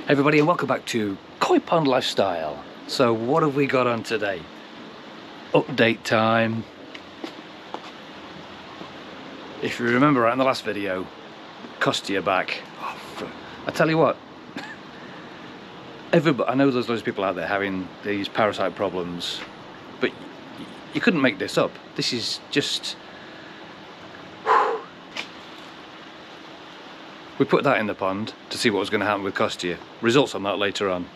Hey everybody, and welcome back to Koi Pond Lifestyle. So what have we got on today? Update time. If you remember right in the last video, Costia back. I tell you what, everybody, I know there's loads of people out there having these parasite problems, but you couldn't make this up. This is just... We put that in the pond to see what was going to happen with Costia. Results on that later on.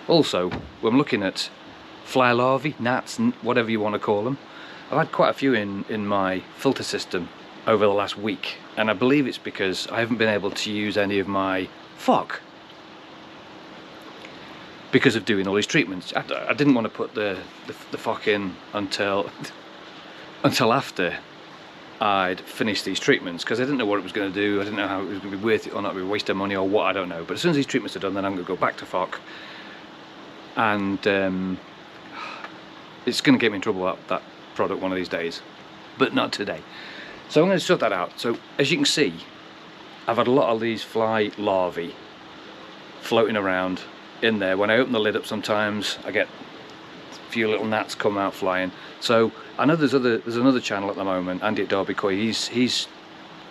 Also, when I'm looking at fly larvae, gnats, whatever you want to call them, I've had quite a few in my filter system over the last week, and I believe it's because I haven't been able to use any of my FOC because of doing all these treatments. I didn't want to put the FOC in until after I'd finished these treatments, because I didn't know what it was going to do. I didn't know how it was going to be worth it or not, be a waste of money or what, I don't know. But as soon as these treatments are done, then I'm going to go back to FOC, and it's going to get me in trouble, that product, one of these days, but not today. So I'm going to sort that out. So as you can see, I've had a lot of these fly larvae floating around in there. When I open the lid up, sometimes I get a few little gnats come out flying. So I know there's another channel at the moment, Andy at Derby Koi. He's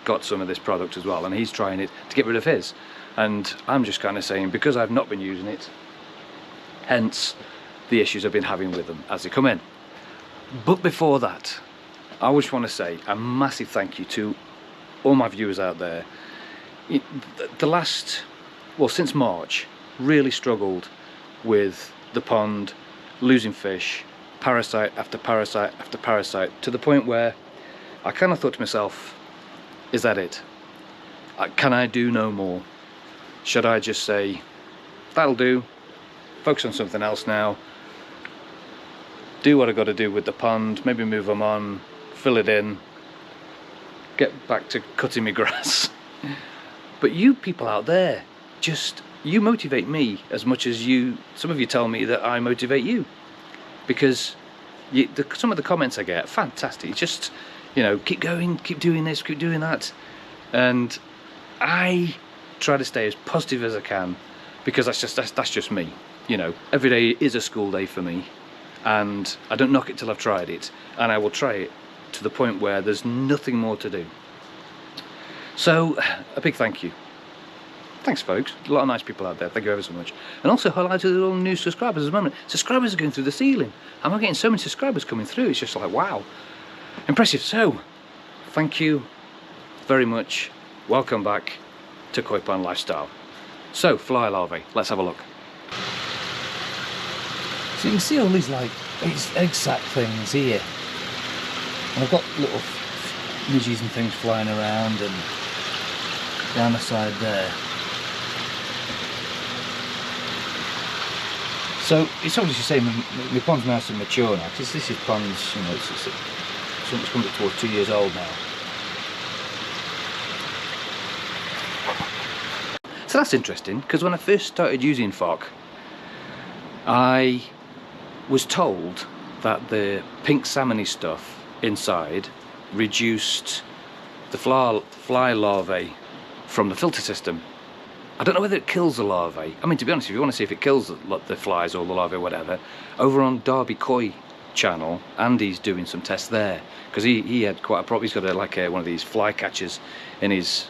got some of this product as well, and he's trying it to get rid of his. And I'm just kind of saying, because I've not been using it, hence the issues I've been having with them as they come in. But before that, I just want to say a massive thank you to all my viewers out there. The last, well, since March, really struggled with the pond, losing fish, parasite after parasite after parasite, to the point where I kind of thought to myself, is that it? Can I do no more? Should I just say, that'll do, focus on something else now, do what I got to do with the pond, maybe move them on, fill it in, get back to cutting my grass? But you people out there, you motivate me as much as some of you tell me that I motivate you. Because some of the comments I get, fantastic, just, you know, keep going, keep doing this, keep doing that. And I try to stay as positive as I can, because that's just me. You know, every day is a school day for me, and I don't knock it till I've tried it, and I will try it to the point where there's nothing more to do. So a big thank you. Thanks folks, a lot of nice people out there, thank you ever so much. And also hello to all new subscribers at the moment. Subscribers are going through the ceiling. I'm not getting so many subscribers coming through, it's just like, wow, impressive. So thank you very much, welcome back to Koi Pond Lifestyle. So fly larvae, let's have a look. So you can see all these like egg sac things here, and I've got little midges and things flying around and down the side there. So it's obviously saying my pond's nice and mature now, because this is ponds, you know, it's coming up towards 2 years old now. So that's interesting, because when I first started using FOC, I was told that the pink salmony stuff inside reduced the fly larvae from the filter system. I don't know whether it kills the larvae. I mean, to be honest, if you want to see if it kills the flies or the larvae or whatever, over on Derby Koi channel, Andy's doing some tests there, because he had quite a problem. He's got one of these fly catchers in his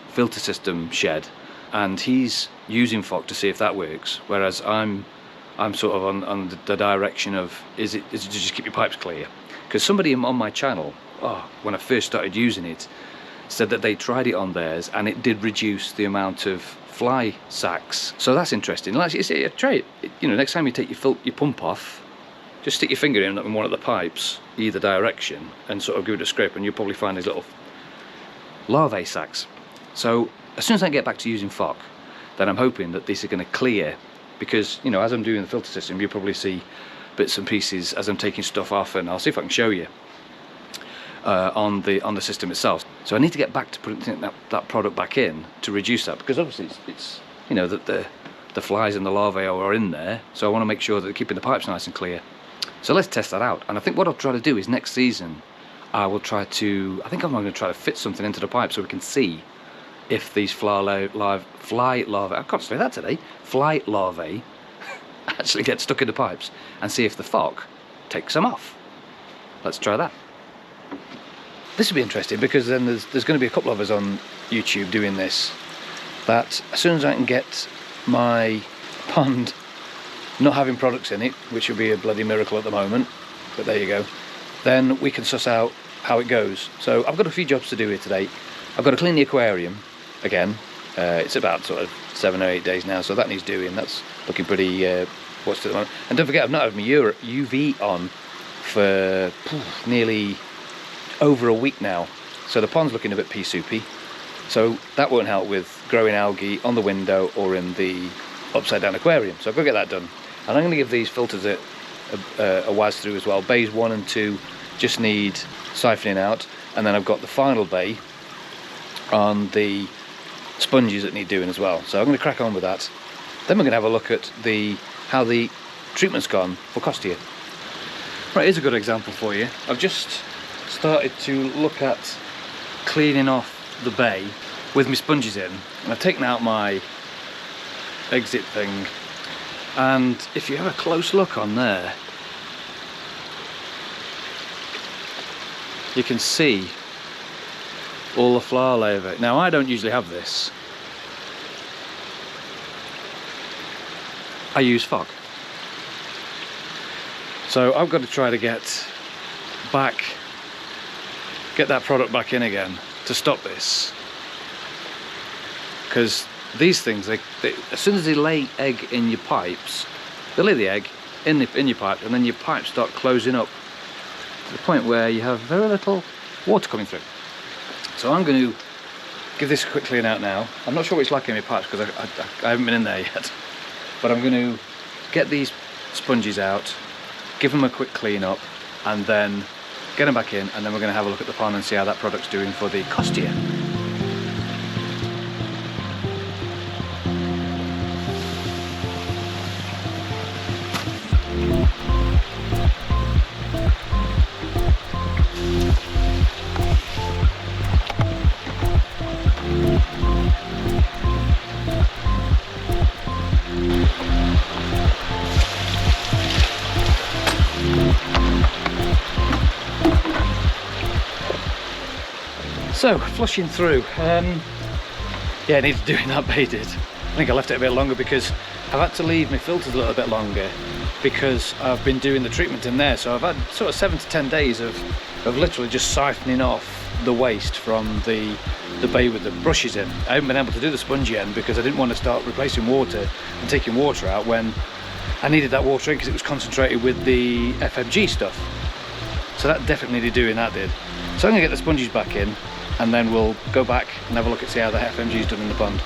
filter system shed, and he's using FOC to see if that works. Whereas I'm sort of on the direction of, is it to just keep your pipes clear? Because somebody on my channel, when I first started using it, said that they tried it on theirs and it did reduce the amount of fly sacs. So that's interesting. Like you say, try it. You know, next time you take your pump off, just stick your finger in one of the pipes, either direction, and sort of give it a scrape, and you'll probably find these little larvae sacs. So as soon as I get back to using FOC, then I'm hoping that these are going to clear, because, you know, as I'm doing the filter system, you'll probably see bits and pieces as I'm taking stuff off, and I'll see if I can show you on the system itself. So I need to get back to putting that product back in to reduce that, because obviously it's you know, that the flies and the larvae are in there, so I want to make sure that they're keeping the pipes nice and clear. So let's test that out, and I think what I'll try to do is next season I think I'm going to try to fit something into the pipe so we can see if these fly larvae, I can't say that today, fly larvae actually get stuck in the pipes, and see if the fog takes them off. Let's try that. This will be interesting because then there's going to be a couple of us on YouTube doing this, that as soon as I can get my pond not having products in it, which would be a bloody miracle at the moment, but there you go, then we can suss out how it goes. So I've got a few jobs to do here today. I've got to clean the aquarium again. It's about sort of 7 or 8 days now, so that needs doing. That's looking pretty washed at the moment. And don't forget, I've not had my UV on for nearly over a week now, so the pond's looking a bit pea soupy, so that won't help with growing algae on the window or in the upside down aquarium. So I've got to get that done, and I'm going to give these filters a whiz through as well. Bays 1 and 2 just need siphoning out, and then I've got the final bay on the sponges that need doing as well. So I'm going to crack on with that. Then we're going to have a look at how the treatment's gone for Costia. Right, here's a good example for you. I've just started to look at cleaning off the bay with my sponges in, and I've taken out my exit thing, and if you have a close look on there, you can see all the flower larvae. Now, I don't usually have this. I use fog. So I've got to try to get that product back in again to stop this. Because these things, they, as soon as they lay egg in your pipes, they lay the egg in your pipe, and then your pipes start closing up to the point where you have very little water coming through. So I'm going to give this a quick clean out now. I'm not sure what it's like in my pipes because I haven't been in there yet. But I'm going to get these sponges out, give them a quick clean up, and then get them back in, and then we're going to have a look at the pond and see how that product's doing for the Costia. So, flushing through, yeah, it needs doing, that bay did. I think I left it a bit longer because I've had to leave my filters a little bit longer because I've been doing the treatment in there. So I've had sort of 7 to 10 days of literally just siphoning off the waste from the bay with the brushes in. I haven't been able to do the spongy end because I didn't want to start replacing water and taking water out when I needed that water in because it was concentrated with the FMG stuff. So that definitely needed doing, that did. So I'm going to get the sponges back in, and then we'll go back and have a look and see how the FMG is done in the pond.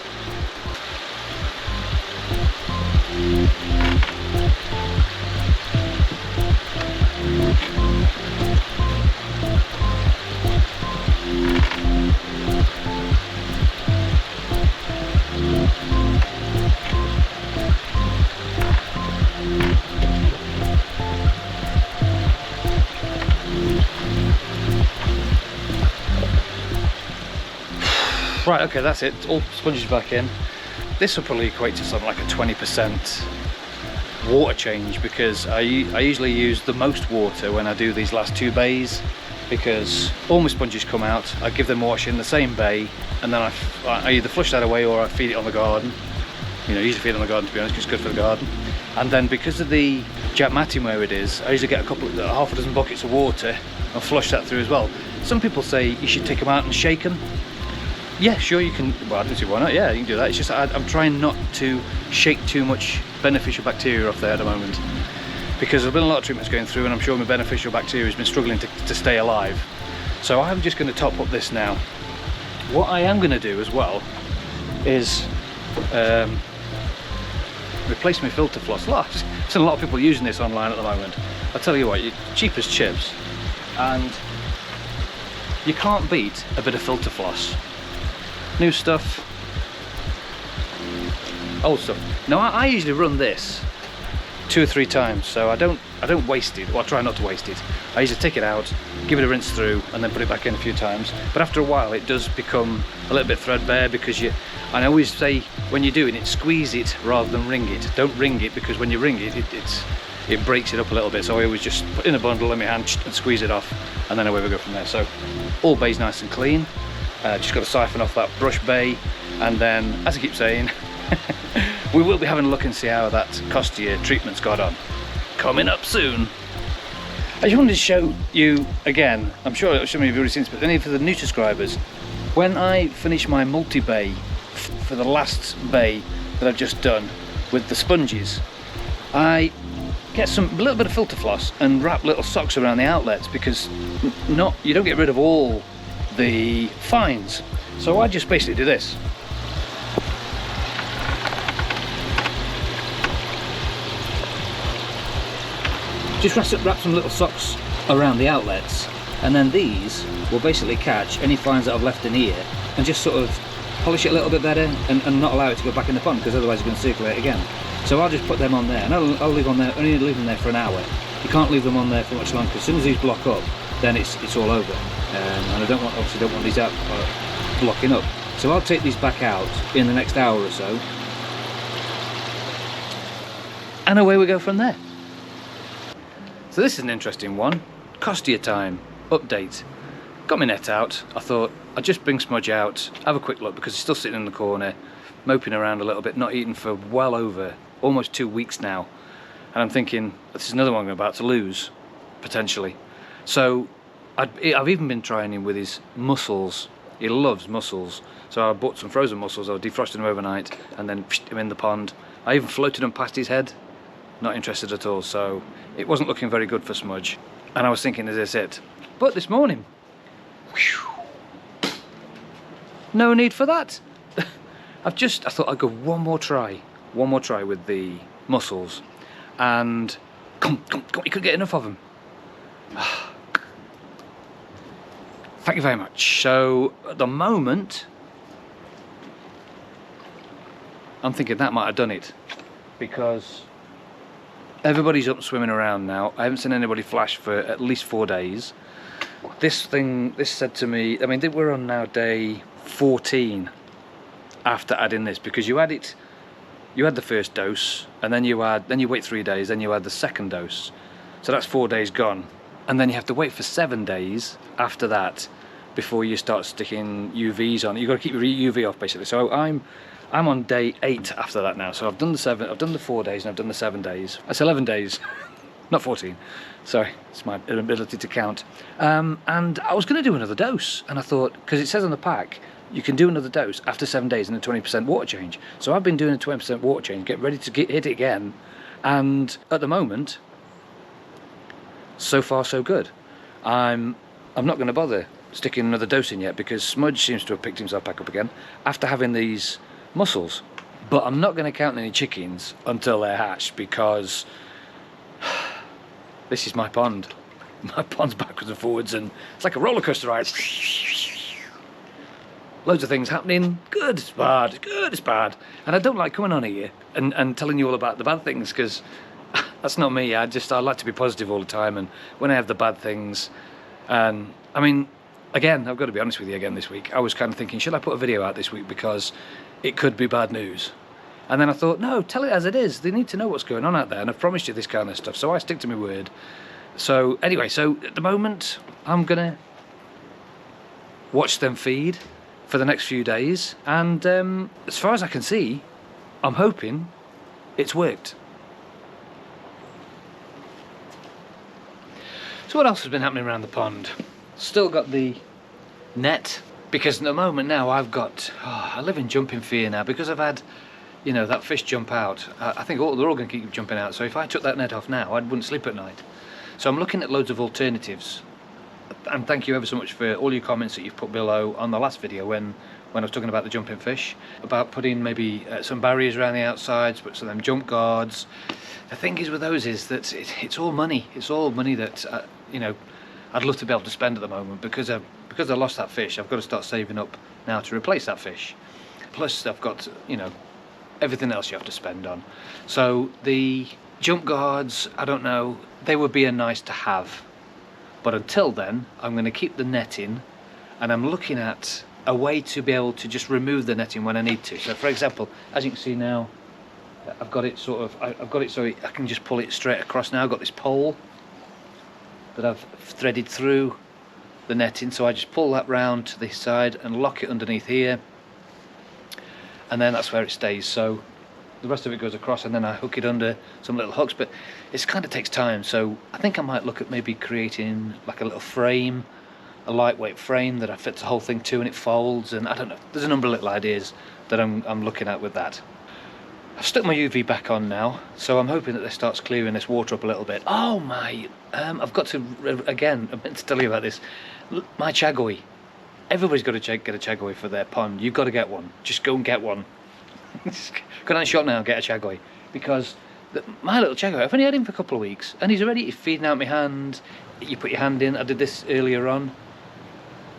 Right, okay, that's it. All sponges back in. This will probably equate to something like a 20% water change because I usually use the most water when I do these last 2 bays because all my sponges come out, I give them a wash in the same bay, and then I either flush that away or I feed it on the garden. You know, I usually feed it on the garden, to be honest, because it's good for the garden. And then because of the Jack matting where it is, I usually get half a dozen buckets of water and flush that through as well. Some people say you should take them out and shake them. Yeah, sure, you can. Well, I don't see why not. Yeah, you can do that. It's just I'm trying not to shake too much beneficial bacteria off there at the moment because there's been a lot of treatments going through, and I'm sure my beneficial bacteria has been struggling to stay alive. So I'm just going to top up this now. What I am going to do as well is replace my filter floss. I've seen a lot of people using this online at the moment. I tell you what, cheap as chips, and you can't beat a bit of filter floss. New stuff, old stuff. Now I usually run this 2 or 3 times, so I don't waste it, or I try not to waste it. I usually take it out, give it a rinse through, and then put it back in a few times. But after a while it does become a little bit threadbare, because and I always say when you're doing it, squeeze it rather than wring it. Don't wring it, because when you wring it, it breaks it up a little bit. So I always just put in a bundle in my hand and squeeze it off, and then away we go from there. So all bay's nice and clean. Just got to siphon off that brush bay, and then, as I keep saying, we will be having a look and see how that Costia treatment's got on. Coming up soon. I just wanted to show you again, I'm sure some of you have already seen this, but only for the new subscribers, when I finish my multi-bay for the last bay that I've just done with the sponges, I get a little bit of filter floss and wrap little socks around the outlets, because you don't get rid of all the fines. So I just basically do this. Just wrap some little socks around the outlets, and then these will basically catch any fines that I've left in here and just sort of polish it a little bit better, and not allow it to go back in the pond, because otherwise it's going to circulate again. So I'll just put them on there, and I'll leave on there, only leave them there for an hour. You can't leave them on there for much longer, because as soon as these block up, then it's all over. And I obviously don't want these out blocking up. So I'll take these back out in the next hour or so, and away we go from there. So this is an interesting one. Costia time update. Got my net out. I thought I'd just bring Smudge out, have a quick look, because he's still sitting in the corner, moping around a little bit, not eating for well over almost 2 weeks now. And I'm thinking, this is another one I'm about to lose, potentially. So I've even been trying him with his mussels. He loves mussels. So I bought some frozen mussels, I was defrosting them overnight, and then him in the pond. I even floated them past his head. Not interested at all, so it wasn't looking very good for Smudge. And I was thinking, is this it? But this morning, whew, no need for that. I thought I'd go one more try with the mussels, and come, you couldn't get enough of them. Thank you very much. So at the moment, I'm thinking that might have done it, because everybody's up swimming around now. I haven't seen anybody flash for at least 4 days. This said to me, I mean, we're on now day 14 after adding this, because you had the first dose, and then you wait 3 days, then you add the second dose. So that's 4 days gone. And then you have to wait for 7 days after that before you start sticking UVs on. You've got to keep your UV off, basically. So I'm on day 8 after that now. So I've done the 4 days, and I've done the 7 days. That's 11 days, not 14. Sorry, it's my inability to count. And I was going to do another dose, and I thought, because it says on the pack, you can do another dose after 7 days and a 20% water change. So I've been doing a 20% water change, get ready to hit it again. And at the moment, so far so good. I'm not going to bother sticking another dose in yet, because Smudge seems to have picked himself back up again after having these mussels. But I'm not going to count any chickens until they're hatched, because this is my pond. My pond's backwards and forwards, and it's like a roller coaster ride. Loads of things happening. Good, it's bad. Good, it's bad. And I don't like coming on here and telling you all about the bad things, because that's not me. I like to be positive all the time, and when I have the bad things, and I mean, again, I've got to be honest with you again this week. I was kind of thinking, should I put a video out this week, because it could be bad news? And then I thought, no, tell it as it is. They need to know what's going on out there, and I've promised you this kind of stuff, so I stick to my word. So anyway, so at the moment, I'm gonna watch them feed for the next few days, and as far as I can see, I'm hoping it's worked. So what else has been happening around the pond? Still got the net, because at the moment now I've got, I live in jumping fear now, because I've had, you know, that fish jump out. I think they're all going to keep jumping out, so if I took that net off now, I wouldn't sleep at night. So I'm looking at loads of alternatives, and thank you ever so much for all your comments that you've put below on the last video when I was talking about the jumping fish, about putting maybe some barriers around the outsides, put some of them jump guards. The thing is with those is that it's all money. It's all money that you know, I'd love to be able to spend at the moment, because I lost that fish. I've got to start saving up now to replace that fish. Plus I've got, you know, everything else you have to spend on. So the Jump guards, I don't know, they would be a nice to have. But until then, I'm going to keep the netting, and I'm looking at a way to be able to just remove the netting when I need to. So for example, as you can see now, I've got it sort of, I've got it so I can just pull it straight across now. I've got this pole that I've threaded through the netting, so I just pull that round to this side and lock it underneath here, and then that's where it stays. So the rest of it goes across, and then I hook it under some little hooks, but it kind of takes time. So I think I might look at maybe creating like a little frame, a lightweight frame that I fit the whole thing to, and it folds, and I don't know, there's a number of little ideas that I'm looking at with that. I've stuck my UV back on now, so I'm hoping that this starts clearing this water up a little bit. Oh my, I've got to, again, I meant to tell you about this. Look, my chagoi. Everybody's got to get a chagoi for their pond. You've got to get one. Just go and get one. Go down the shop now and get a chagoi, because my little chagoi, I've only had him for a couple of weeks, and he's feeding out my hand. You put your hand in. I did this earlier on,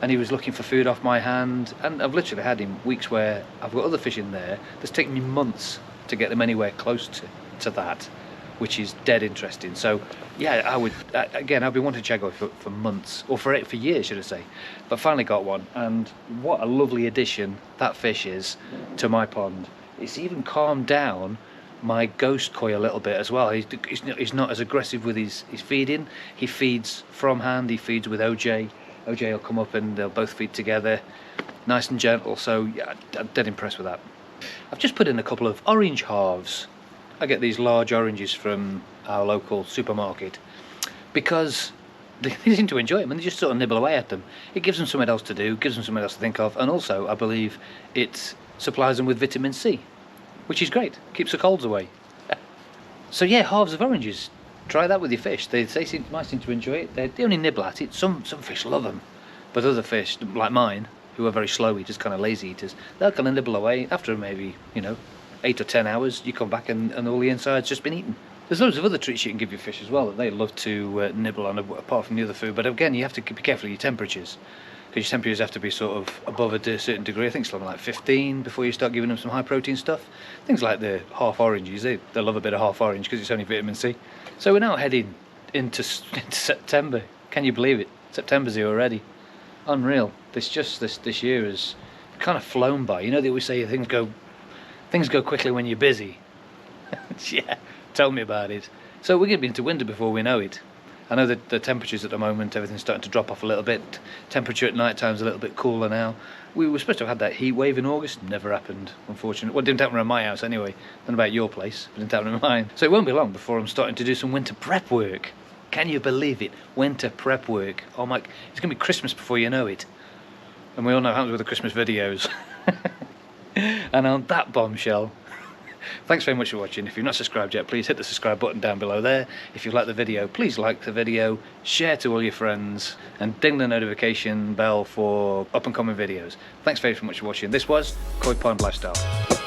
and he was looking for food off my hand, and I've literally had him weeks where I've got other fish in there that's taken me months to get them anywhere close to that, which is dead interesting. So yeah, I would, again, I've been wanting chagoi for months, or for years should I say, but finally got one, and what a lovely addition that fish is to my pond. It's even calmed down my ghost koi a little bit as well. He's not as aggressive with his feeding. He feeds from hand, he feeds with OJ. OJ will come up and they'll both feed together, nice and gentle. So yeah, I'm dead impressed with that. I've just put in a couple of orange halves. I get these large oranges from our local supermarket because they seem to enjoy them, and they just sort of nibble away at them. It gives them something else to do, gives them something else to think of, and also I believe it supplies them with vitamin C, which is great, keeps the colds away. So yeah, halves of oranges, try that with your fish. They might seem to enjoy it. They only nibble at it. Some fish love them, but other fish like mine, who are very slow eaters, kind of lazy eaters, they'll kind of nibble away. After maybe 8 or 10 hours, you come back and all the inside's just been eaten. There's loads of other treats you can give your fish as well that they love to nibble on, apart from the other food. But again, you have to be careful of your temperatures, because your temperatures have to be sort of above a certain degree. I think something like 15 before you start giving them some high protein stuff. Things like the half oranges, they love a bit of half orange because it's only vitamin C. So we're now heading into September. Can you believe it? September's here already. Unreal. This year has kind of flown by. They always say things go quickly when you're busy. Yeah, tell me about it. So we're going to be into winter before we know it. I know that the temperatures at the moment, everything's starting to drop off a little bit. Temperature at night time's a little bit cooler now. We were supposed to have had that heat wave in August. Never happened, unfortunately. Well, it didn't happen around my house anyway. I don't know about your place, but it didn't happen in mine. So it won't be long before I'm starting to do some winter prep work. Can you believe it? Winter prep work. Oh my, it's going to be Christmas before you know it. And we all know what happens with the Christmas videos. And on that bombshell, thanks very much for watching. If you've not subscribed yet, please hit the subscribe button down below there. If you like the video, please like the video, share to all your friends, and ding the notification bell for up and coming videos. Thanks very much for watching. This was Koi Pond Lifestyle.